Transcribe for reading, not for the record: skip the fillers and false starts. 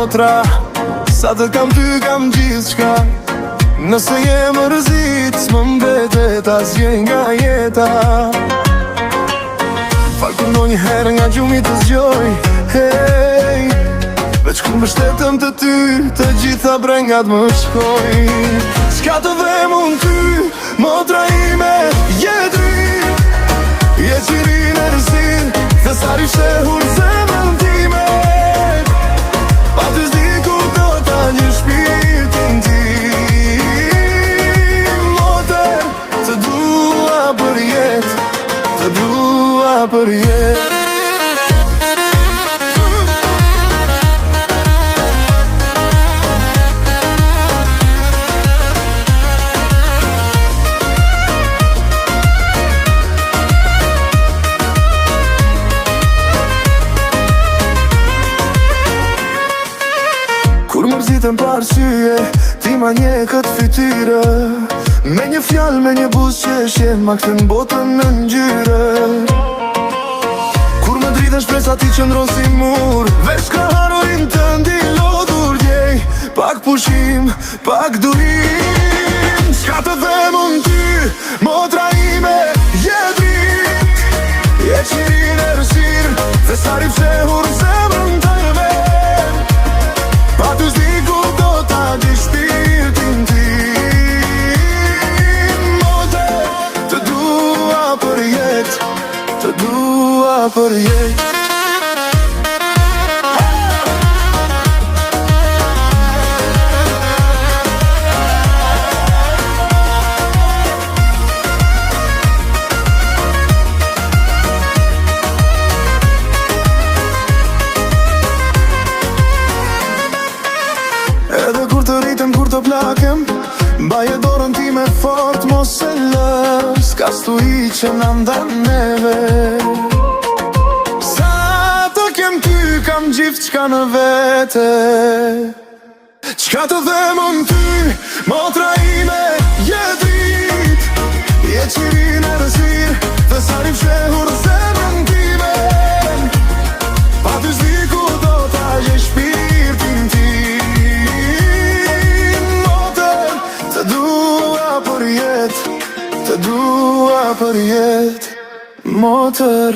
motra, sa të kam ty kam gjithë shka. Nëse je mërzit, s'më mbetet asgjë nga jeta. Falë kur ndonjëherë nga gjumi të zgjoj, hey, veç kur mbështetëm të ty, të gjitha brengat më shkoj. S'ka të dhem unë ty, motra ime, je dritë, je qirin e rësirë, dhe sari shehur zemrën time. Pa ty s'di ku do ta një shpirtin tim. Moter, të dua për jetë, të dua për jetë. Kur mërzitëm pa arsye, ti ma nje këtë fytyre. Me një fjallë, me një buzë qeshje, ma këtën botën në ngjyre. Kur më dritën shpresa ti qëndron si mur, veç ka harorin të ndi lodhur djej. Pak pushim, pak durim, s'ka të them unë ty, motra ime, je dritë, je qirin e rësirë, dhe sari fshehur zemrën të me. Pa ty s'di ku do ta gji shpirtin tim. Moter, të dua për jetë, të dua për jetë. Edhe kur të rritëm, kur të plakem, baje dorën ti me fort, mos e lë, s'ka stui që në ndan neve. Sa të kem ty, kam gjithë qka në vete. Qka të them unë ty, motra ime, je dritë, je qirin e rësirë, dhe sari fshehur zemrën time. Pa ty s'di ku do ta gje shpirtin tim. Të dua për jetë, moter.